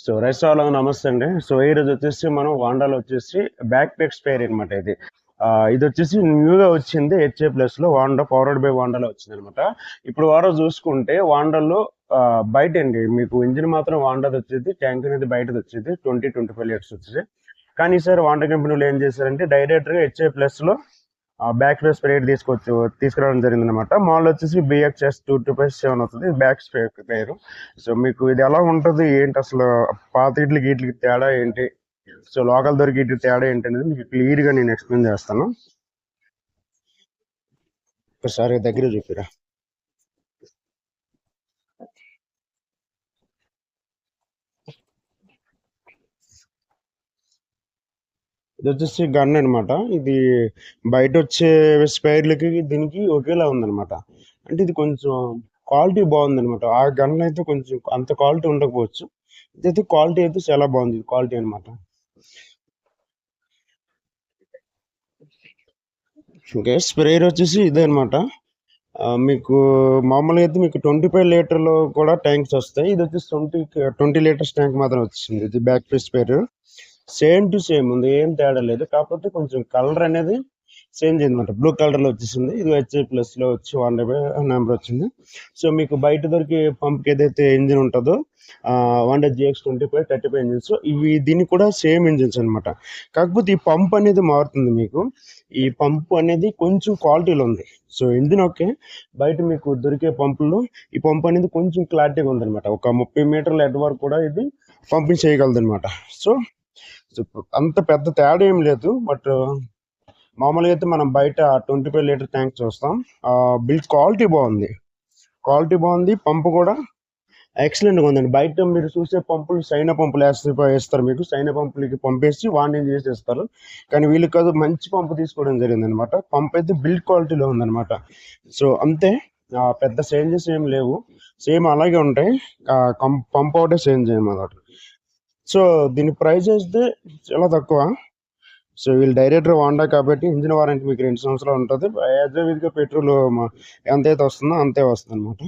So rice వాళ్ళకి నమస్తే అండి. సో ఈరోజు వచ్చేసి మనం వాండాలో వచ్చేసి బ్యాక్ ప్యాక్ స్పేర్ అనమాట ఇది. ఇది వచ్చేసి న్యూగా వచ్చింది హెచ్ఏ ప్లస్ లో వాండా పవర్డ్ బై వాండాలో వచ్చింది అనమాట. ఇప్పుడు వారో చూసుకుంటే వాండాలో బయట అండి మీకు ఇంజిన్ మాత్రం వాండాది వచ్చేది, ట్యాంక్ అనేది బయటది వచ్చేది 25 లీటర్స్ వచ్చేది. కానీ ఈసారి వాండా కంపెనీలో ఏం చేశారంటే డైరెక్ట్ గా హెచ్ఏ ప్లస్ లో బ్యాక్ స్పేర్ స్ప్రేడ్ తీసుకురావడం జరిగింది అనమాట. మాల్ వచ్చేసి బిఎక్స్ఎస్ 227 అవుతుంది బ్యాక్ స్పేర్. సో మీకు ఇది ఎలా ఉంటుంది ఏంటి అసలు, పాత ఇట్లకి వీటికి తేడా ఏంటి, సో లోకల్ దొరికి వీటికి తేడా ఏంటి అనేది మీకు క్లియర్ గా నేను ఎక్స్ప్లెయిన్ చేస్తాను. ఒకసారి దగ్గర చూపిరా. ఇది వచ్చేసి గన్ అనమాట. ఇది బయట వచ్చే స్పైర్లకి దీనికి ఒకేలా ఉందన్నమాట. అంటే ఇది కొంచెం క్వాలిటీ బాగుందన్నమాట. ఆ గన్ అయితే కొంచెం అంత క్వాలిటీ ఉండకపోవచ్చు, ఇదైతే క్వాలిటీ అయితే చాలా బాగుంది క్వాలిటీ అనమాట. ఓకే, స్ప్రేయర్ వచ్చేసి ఇదే అనమాట. మీకు మామూలుగా అయితే మీకు 25 లీటర్లు కూడా ట్యాంక్స్ వస్తాయి. ఇది వచ్చేసి 20 లీటర్స్ ట్యాంక్ మాత్రం వచ్చింది. ఇది back piece spare same to same ఉంది, ఏం తేడా లేదు. కాకపోతే కొంచెం కలర్ అనేది చేంజ్ అయిందన్నమాట. బ్లూ కలర్ లో వచ్చేసింది. ఇది హెచ్ఐ ప్లస్ లో వచ్చి 1 నెంబర్ వచ్చింది. సో మీకు బయట దొరికే పంప్ ఏదైతే ఇంజిన్ ఉంటుందో 100 GX 25 35 ఇంజిన్స్, ఇవి దీనికి కూడా సేమ్ ఇంజిన్స్ అనమాట. కాకపోతే ఈ పంప్ అనేది మారుతుంది మీకు. ఈ పంప్ అనేది కొంచెం క్వాలిటీలో ఉంది. సో ఇంజిన్ ఓకే, బయట మీకు దొరికే పంపుల్లో ఈ పంప్ అనేది కొంచెం క్లారిటీగా ఉందన్నమాట. ఒక 30 మీటర్ల హెడ్ వరకు కూడా ఇది పంపింగ్ చేయగలదు అనమాట. సో సో అంత పెద్ద తేడా ఏం లేదు. బట్ మామూలుగా అయితే మనం బయట 25 లీటర్ ట్యాంక్ చూస్తాం. బిల్డ్ క్వాలిటీ బాగుంది. పంపు కూడా ఎక్సలెంట్గా ఉందండి. బయట మీరు చూసే పంపులు సైనా పంపులు వేస్తారు, మీకు సైనా పంపులకి పంపేసి వార్నింగ్ చేసేస్తారు. కానీ వీళ్ళు కాదు, మంచి పంపు తీసుకోవడం జరిగింది అనమాట. పంప్ అయితే బిల్డ్ క్వాలిటీలో ఉందన్నమాట. సో అంతే, పెద్ద చేంజెస్ ఏం లేవు, సేమ్ అలాగే ఉంటాయి. పంప్ ఒకటే చేంజ్ చేయమన్నమాట. సో దీని ప్రైస్ అయితే చాలా తక్కువ. సో వీళ్ళు డైరెక్టర్ వాండా కాబట్టి ఇంజిన్ వారంటీ మీకు 2 సంవత్సరాలు ఉంటుంది. యాజ్ విధిగా పెట్రోల్ ఎంతైతే వస్తుందో అంతే వస్తుంది అనమాట.